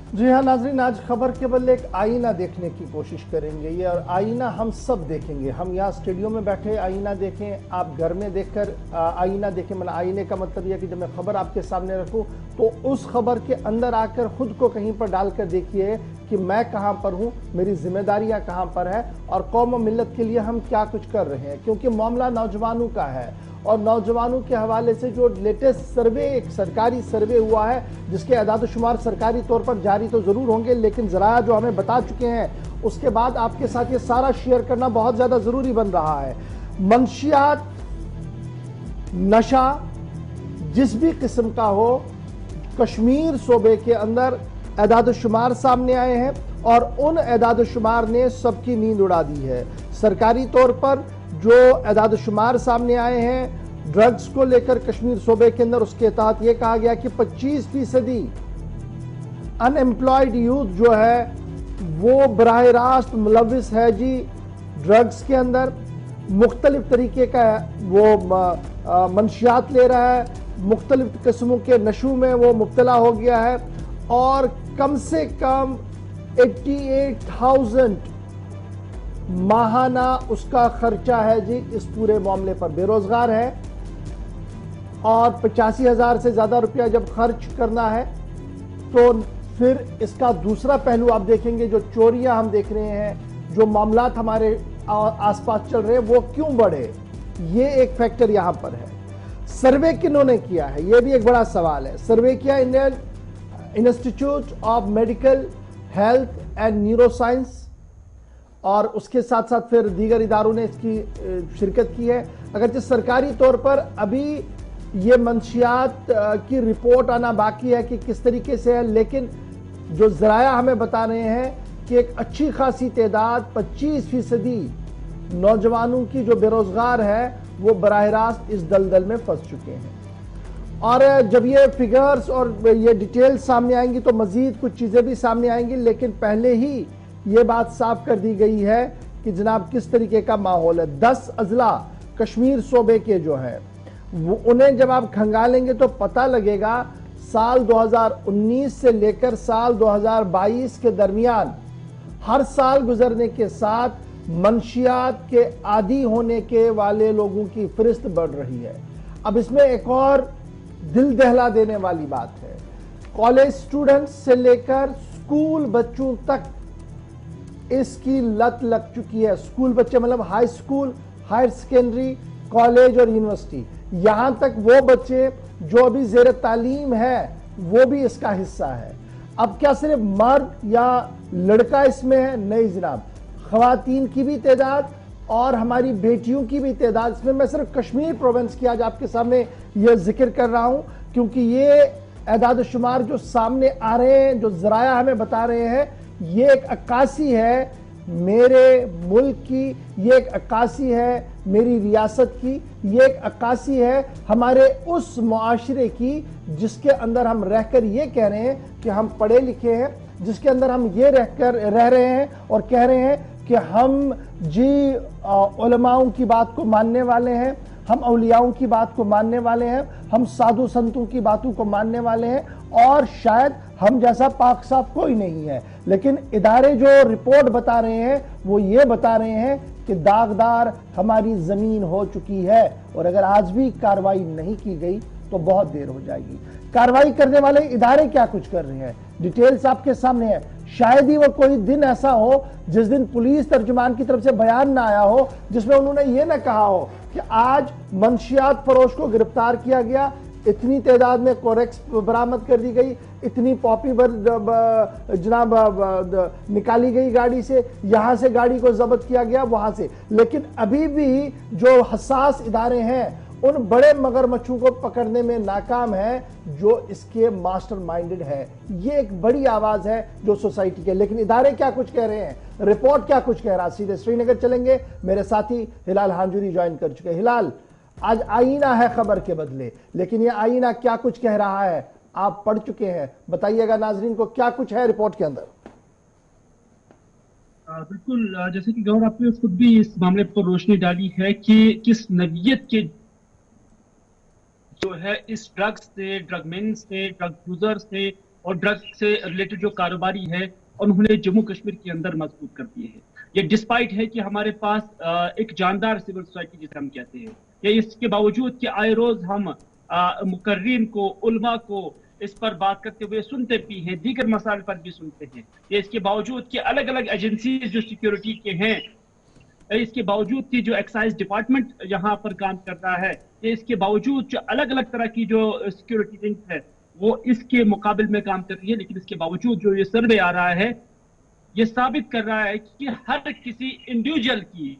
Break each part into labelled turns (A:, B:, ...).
A: जी हाँ नाजरीन, आज खबर केवल एक आईना देखने की कोशिश करेंगे ये, और आईना हम सब देखेंगे। हम यहाँ स्टूडियो में बैठे आईना देखें, आप घर में देखकर आईना देखें। मतलब आईने का मतलब यह कि जब मैं खबर आपके सामने रखूं तो उस खबर के अंदर आकर खुद को कहीं पर डालकर देखिए कि मैं कहाँ पर हूँ, मेरी जिम्मेदारियाँ कहाँ पर है और कौम और मिल्लत के लिए हम क्या कुछ कर रहे हैं। क्योंकि मामला नौजवानों का है और नौजवानों के हवाले से जो लेटेस्ट सर्वे, एक सरकारी सर्वे हुआ है जिसके अदाद-ओ-शुमार सरकारी तौर पर जारी तो जरूर होंगे, लेकिन जराया जो हमें बता चुके हैं उसके बाद आपके साथ ये सारा शेयर करना बहुत ज्यादा जरूरी बन रहा है। मंशियात, नशा जिस भी किस्म का हो, कश्मीर सूबे के अंदर अदाद-ओ-शुमार सामने आए हैं और उन अदाद-ओ-शुमार ने सबकी नींद उड़ा दी है। सरकारी तौर पर जो अदाद-ओ-शुमार सामने आए हैं ड्रग्स को लेकर कश्मीर सूबे के अंदर, उसके तहत यह कहा गया कि 25% अनएम्प्लॉयड यूथ जो है वो बराह रास्त मुलविस है जी ड्रग्स के अंदर। मुख्तलिफ तरीके का वो मंशियात ले रहा है, मुख्तलिफ किस्मों के नशों में वो मुब्तला हो गया है और कम से कम 88,000 माहाना उसका खर्चा है जी इस पूरे मामले पर। बेरोजगार है और 85,000 से ज्यादा रुपया जब खर्च करना है तो फिर इसका दूसरा पहलू आप देखेंगे, जो चोरियां हम देख रहे हैं, जो मामलात हमारे आसपास चल रहे हैं वो क्यों बढ़े, ये एक फैक्टर यहां पर है। सर्वे किन्होंने किया है ये भी एक बड़ा सवाल है। सर्वे किया Indian institute of medical health and neuroscience और उसके साथ साथ फिर दीगर इदारों ने इसकी शिरकत की है। अगरचे सरकारी तौर पर अभी ये मंशियात की रिपोर्ट आना बाकी है कि किस तरीके से है, लेकिन जो जराया हमें बता रहे हैं कि एक अच्छी खासी तादाद 25% नौजवानों की जो बेरोजगार है वो बराह रास्त इस दलदल में फंस चुके हैं। और जब ये फिगर्स और ये डिटेल्स सामने आएंगी तो मजीद कुछ चीजें भी सामने आएंगी, लेकिन पहले ही ये बात साफ कर दी गई है कि जनाब किस तरीके का माहौल है। 10 अजला कश्मीर सूबे के जो है उन्हें जब आप खंगालेंगे तो पता लगेगा साल 2019 से लेकर साल 2022 के दरमियान हर साल गुजरने के साथ मंशियात के आदी होने के वाले लोगों की फहरिस्त बढ़ रही है। अब इसमें एक और दिल दहला देने वाली बात है, कॉलेज स्टूडेंट्स से लेकर स्कूल बच्चों तक इसकी लत लग चुकी है। स्कूल बच्चे मतलब high school, higher secondary, college और यूनिवर्सिटी, यहां तक वो बच्चे जो अभी जेर तालीम है वो भी इसका हिस्सा है। अब क्या सिर्फ मर्द या लड़का इसमें है? नहीं जनाब, खवातीन की भी तादाद और हमारी बेटियों की भी तादाद इसमें। मैं सिर्फ कश्मीर प्रोविंस की आज आपके सामने यह जिक्र कर रहा हूं क्योंकि ये अदाद-ओ-शुमार जो सामने आ रहे हैं, जो जराया हमें बता रहे हैं, ये एक अक्कासी है मेरे मुल्क की, ये एक अक्कासी है मेरी रियासत की, ये एक अक्कासी है हमारे उस मुआशरे की जिसके अंदर हम रहकर ये कह रहे हैं कि हम पढ़े लिखे हैं, जिसके अंदर हम ये रह रहे हैं और कह रहे हैं कि हम जी उलमाओं की बात को मानने वाले हैं, हम औलियाओं की बात को मानने वाले हैं, हम साधु संतों की बातों को मानने वाले हैं और शायद हम जैसा पाक साफ कोई नहीं है। लेकिन इदारे जो रिपोर्ट बता रहे हैं वो ये बता रहे हैं कि दागदार हमारी जमीन हो चुकी है और अगर आज भी कार्रवाई नहीं की गई तो बहुत देर हो जाएगी। कार्रवाई करने वाले इदारे क्या कुछ कर रहे हैं, डिटेल्स आपके सामने है। शायद ही वो कोई दिन ऐसा हो जिस दिन पुलिस तर्जुमान की तरफ से बयान ना आया हो जिसमें उन्होंने ये ना कहा हो कि आज मंशियात फरोश को गिरफ्तार किया गया, इतनी तादाद में कोरेक्स बरामद कर दी गई, इतनी पॉपी जनाब निकाली गई गाड़ी से, यहां से गाड़ी को जब्त किया गया, वहां से। लेकिन अभी भी जो हसास इदारे हैं उन बड़े मगरमच्छों को पकड़ने में नाकाम है जो इसके मास्टरमाइंडेड है। ये एक बड़ी आवाज है जो सोसाइटी के। लेकिन इदारे क्या कुछ कह रहे हैं, रिपोर्ट क्या कुछ कह रहा है, सीधे श्रीनगर चलेंगे। मेरे साथी हिलाल हांजुरी ज्वाइन कर चुके हैं। हिलाल, आज आईना है खबर के बदले, लेकिन ये आईना क्या कुछ कह रहा है आप पढ़ चुके हैं, बताइएगा नाजरीन को क्या कुछ है रिपोर्ट के अंदर।
B: बिल्कुल, जैसे कि गौर आपने खुद भी इस मामले पर रोशनी डाली है कि किस नवीयत के जो है इस ड्रग्स से, ड्रगमेन से, ड्रग यूजर से और ड्रग्स से रिलेटेड जो कारोबारी है उन्होंने जम्मू कश्मीर के अंदर मजबूत कर दिए हैं। ये डिस्पाइट है कि हमारे पास एक जानदार सिविल सोसाइटी जिसे हम कहते हैं, या इसके बावजूद कि आए रोज हम मुकर्रीन को, उलमा को इस पर बात करते हुए सुनते भी हैं, दीगर मसाइल पर भी सुनते हैं। ये इसके बावजूद कि अलग अलग एजेंसीज जो सिक्योरिटी के हैं, इसके बावजूद कि जो एक्साइज डिपार्टमेंट यहाँ पर काम कर रहा है, ये इसके बावजूद जो अलग अलग तरह की जो सिक्योरिटी विंग है वो इसके मुकाबले में काम कर रही है, लेकिन इसके बावजूद जो ये सर्वे आ रहा है ये साबित कर रहा है कि हर किसी इंडिविजुअल की,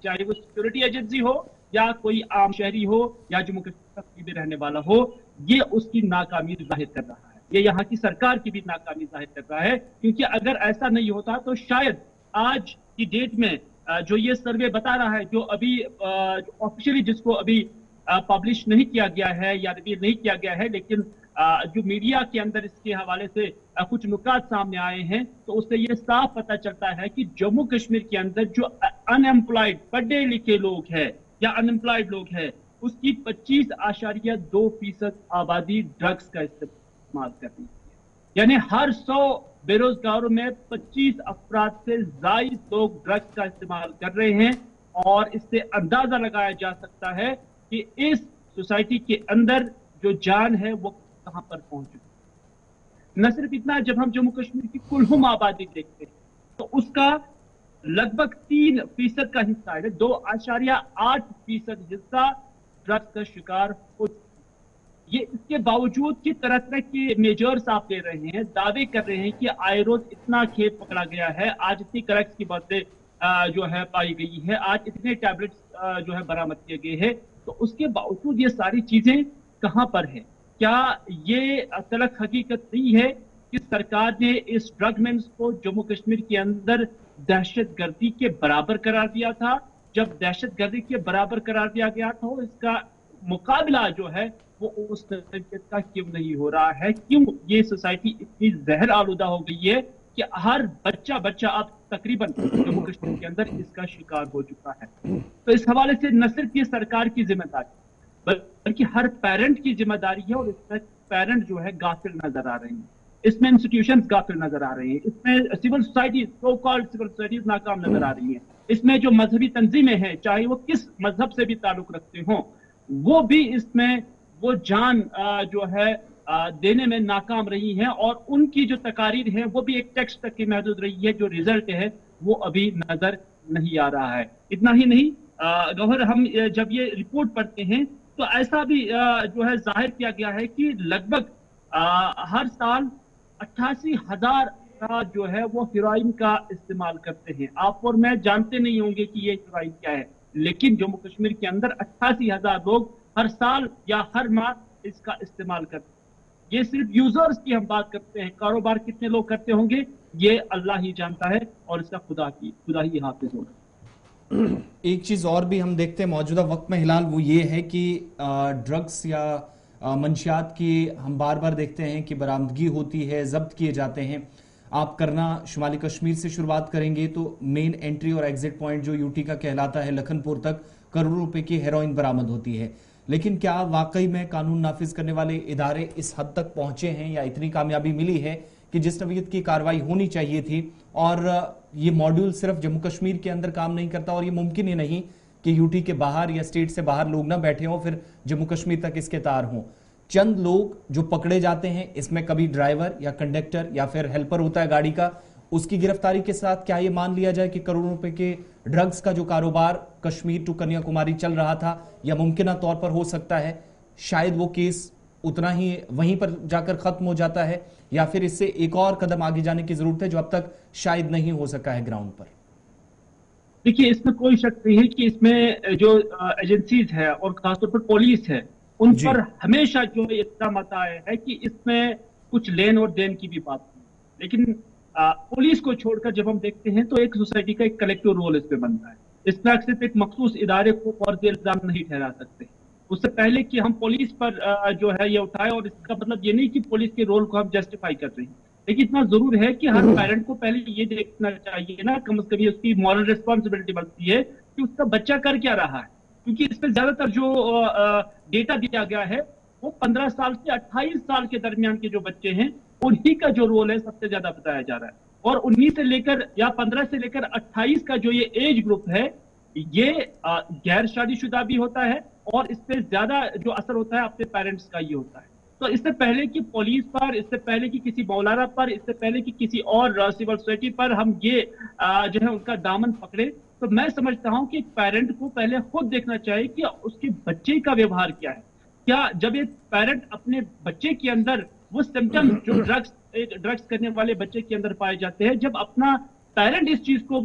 B: चाहे वो सिक्योरिटी एजेंसी हो या कोई आम शहरी हो या जम्मू कश्मीर में रहने वाला हो, ये उसकी नाकामी जाहिर कर रहा है। ये यहाँ की सरकार की भी नाकामी जाहिर कर रहा है, क्योंकि अगर ऐसा नहीं होता तो शायद आज की डेट में जो ये सर्वे बता रहा है, जो अभी ऑफिशियली जिसको अभी पब्लिश नहीं किया गया है या रिवील नहीं किया गया है, लेकिन जो मीडिया के अंदर इसके हवाले से कुछ नुकात सामने आए हैं, तो उससे ये साफ पता चलता है कि जम्मू कश्मीर के अंदर जो अनएम्प्लॉयड, पढ़े लिखे लोग हैं या अनएम्प्लॉयड लोग हैं, उसकी 25.2% आबादी ड्रग्स का इस्तेमाल कर रही है। यानी हर 100 बेरोजगारों में 25 अफराद से जायद लोग ड्रग्स का इस्तेमाल कर रहे हैं, और इससे अंदाजा लगाया जा सकता है कि इस सोसाइटी के अंदर जो जान है वो कहां पर पहुंच चुकी है। न सिर्फ इतना, जब हम जम्मू कश्मीर की कुलहुम आबादी देखते हैं तो उसका लगभग 3% का हिस्सा है, 2.8% हिस्सा ड्रग्स का शिकार हो। ये इसके बावजूद कि तरह तरह के मेजर्स आप ले रहे हैं, दावे कर रहे हैं कि आए रोज इतना खेत पकड़ा गया है, आज इतनी क्रैक्स की बातें जो है पाई गई है, आज इतने टैबलेट्स जो है बरामद किए गए हैं, तो उसके बावजूद ये सारी चीजें कहां पर है? क्या ये तलख हकीकत नहीं है कि सरकार ने इस ड्रग मेन्स को जम्मू कश्मीर के अंदर दहशतगर्दी के बराबर करार दिया था? जब दहशतगर्दी के बराबर करार दिया गया था, इसका मुकाबला जो है वो उस तरीके का क्यों नहीं हो रहा है? क्यों ये सोसाइटी इतनी जहर आलूदा हो गई है कि हर बच्चा अब तकरीबन जम्मू कश्मीर के अंदर इसका शिकार हो चुका है? तो इस हवाले से न सिर्फ ये सरकार की जिम्मेदारी बल्कि हर पेरेंट की जिम्मेदारी है, और इसमें पेरेंट जो है गाफिल नजर आ रहे हैं, इसमें इंस्टीट्यूशंस गाफिल नजर आ रहे हैं, इसमें civil society, so called civil societies नाकाम नजर आ रही है, इसमें जो मजहबी तंजीमें हैं, चाहे वो किस मजहब से भी ताल्लुक रखते हों, वो भी इसमें वो जान जो है देने में नाकाम रही हैं, और उनकी जो तकारीर है वो भी एक टेक्स्ट तक की महदूद रही है, जो रिजल्ट है वो अभी नजर नहीं आ रहा है। इतना ही नहीं, गौहर, हम जब ये रिपोर्ट पढ़ते हैं तो ऐसा भी जो है जाहिर किया गया है कि लगभग हर साल 88,000 जो है वो हेरोइन का इस्तेमाल करते हैं। आप और मैं जानते नहीं होंगे कि ये हेरोइन क्या है, लेकिन जम्मू कश्मीर के अंदर 88,000 लोग हर साल या हर माह इसका इस्तेमाल करते हैं। ये सिर्फ यूजर्स की हम बात करते हैं, कारोबार कितने लोग करते होंगे ये अल्लाह ही जानता है, और इसका खुदा ही हाफिज होगा।
C: एक चीज और भी हम देखते हैं मौजूदा वक्त में हिलाल, वो ये है कि ड्रग्स या मंशियात की हम बार बार देखते हैं कि बरामदगी होती है, जब्त किए जाते हैं। आप करना शुमाली कश्मीर से शुरुआत करेंगे तो मेन एंट्री और एग्जिट पॉइंट जो यूटी का कहलाता है, लखनपुर तक करोड़ों रुपए की हेरोइन बरामद होती है। लेकिन क्या वाकई में कानून नाफिज करने वाले इदारे इस हद तक पहुंचे हैं, या इतनी कामयाबी मिली है कि जिस नवीयत की कार्रवाई होनी चाहिए थी? और ये मॉड्यूल सिर्फ जम्मू कश्मीर के अंदर काम नहीं करता, और ये मुमकिन ही नहीं कि यूटी के बाहर या स्टेट से बाहर लोग ना बैठे हों फिर जम्मू कश्मीर तक इसके तार हों। चंद लोग जो पकड़े जाते हैं, इसमें कभी ड्राइवर या कंडक्टर या फिर हेल्पर होता है गाड़ी का, उसकी गिरफ्तारी के साथ क्या ये मान लिया जाए कि करोड़ों रुपए के ड्रग्स का जो कारोबार कश्मीर टू कन्याकुमारी चल रहा था, या मुमकिन तौर पर हो सकता है शायद वो केस उतना ही वहीं पर जाकर खत्म हो जाता है, या फिर इससे एक और कदम आगे जाने की जरूरत है जो अब तक शायद नहीं हो सका है ग्राउंड पर?
B: देखिए, इसमें कोई शक नहीं है कि इसमें जो एजेंसीज है और खासतौर पर पुलिस है, उन पर हमेशा जो इल्जाम आता है कि इसमें कुछ लेन और देन की भी बात है। लेकिन पुलिस को छोड़कर जब हम देखते हैं तो एक सोसाइटी का एक कलेक्टिव रोल इस पे बनता है। इस पर सिर्फ एक मखसूस इदारे को फर्ज इल्जाम नहीं ठहरा सकते। उससे पहले कि हम पुलिस पर जो है ये उठाए, और इसका मतलब ये नहीं कि पुलिस के रोल को हम जस्टिफाई कर रहे हैं, लेकिन इतना जरूर है कि हर पेरेंट को पहले ये देखना चाहिए ना, कम से कम उसकी मॉरल रिस्पॉन्सिबिलिटी बनती है कि उसका बच्चा कर क्या रहा है। क्योंकि इस पर ज्यादातर जो डेटा दिया गया है वो 15 साल से 28 साल के दरमियान के जो बच्चे हैं उन्हीं का जो रोल है सबसे ज्यादा बताया जा रहा है। और 19 से लेकर या 15 से लेकर 28 का जो ये एज ग्रुप है, ये गैर शादीशुदा भी होता है, और इस पे ज्यादा जो असर होता है अपने पेरेंट्स का ये होता है। तो इससे पहले कि पुलिस पर, इससे पहले कि किसी मौलाना पर, इससे पहले कि किसी और सिविल सोसाइटी पर हम ये जो है उनका दामन पकड़े, तो मैं समझता हूं कि पेरेंट को पहले खुद देखना चाहिए कि उसके बच्चे का व्यवहार क्या है। क्या जब एक पेरेंट अपने बच्चे के अंदर वो सिम्टम जो ड्रग्स करने वाले बच्चे के अंदर पाए जाते हैं, जब अपना पेरेंट इस चीज को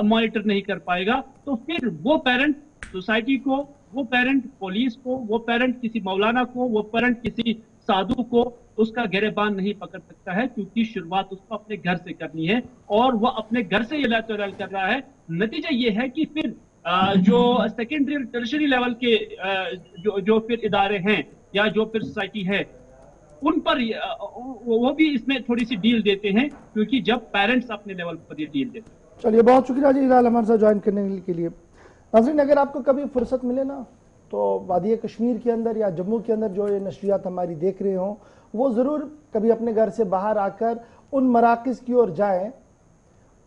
B: मॉनिटर नहीं कर पाएगा, तो फिर वो पेरेंट सोसाइटी को, वो पेरेंट पुलिस को, वो पेरेंट किसी मौलाना को, वो पेरेंट किसी साधु को उसका गिरबान नहीं पकड़ सकता है, क्योंकि शुरुआत उसको अपने घर से करनी है, और वो अपने घर से ये लातोलाल कर रहा है। नतीजा ये है कि फिर जो सेकेंडरी और टर्शरी लेवल के जो फिर इदारे हैं या जो फिर सोसाइटी है, उन पर वो भी इसमें थोड़ी सी डील देते हैं, क्योंकि जब पेरेंट्स अपने लेवल पर ये डील देते हैं।
A: चलिए, बहुत शुक्रिया जी हिलाल हमारे साथ ज्वाइन करने के लिए। नाज़रीन, अगर आपको कभी फुर्सत मिले ना, तो वादी कश्मीर के अंदर या जम्मू के अंदर जो ये नशरियात हमारी देख रहे हों, वो ज़रूर कभी अपने घर से बाहर आकर उन मराकज़ की ओर जाएं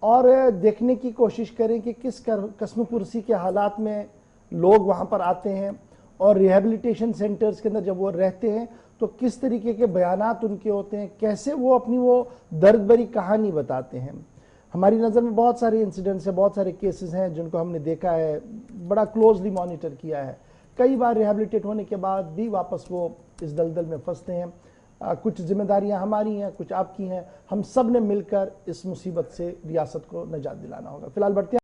A: और देखने की कोशिश करें कि किस कस्म पुरसी के हालात में लोग वहाँ पर आते हैं, और रिहेबिलिटेशन सेंटर्स के अंदर जब वो रहते हैं तो किस तरीके के बयानात उनके होते हैं, कैसे वो अपनी वो दर्द भरी कहानी बताते हैं। हमारी नज़र में बहुत सारे इंसिडेंट्स हैं, बहुत सारे केसेस हैं जिनको हमने देखा है, बड़ा क्लोजली मॉनिटर किया है। कई बार रिहेबिलिटेट होने के बाद भी वापस वो इस दलदल में फंसते हैं। कुछ जिम्मेदारियां हमारी हैं, कुछ आपकी हैं। हम सब ने मिलकर इस मुसीबत से रियासत को निजात दिलाना होगा। फिलहाल बढ़ते हैं।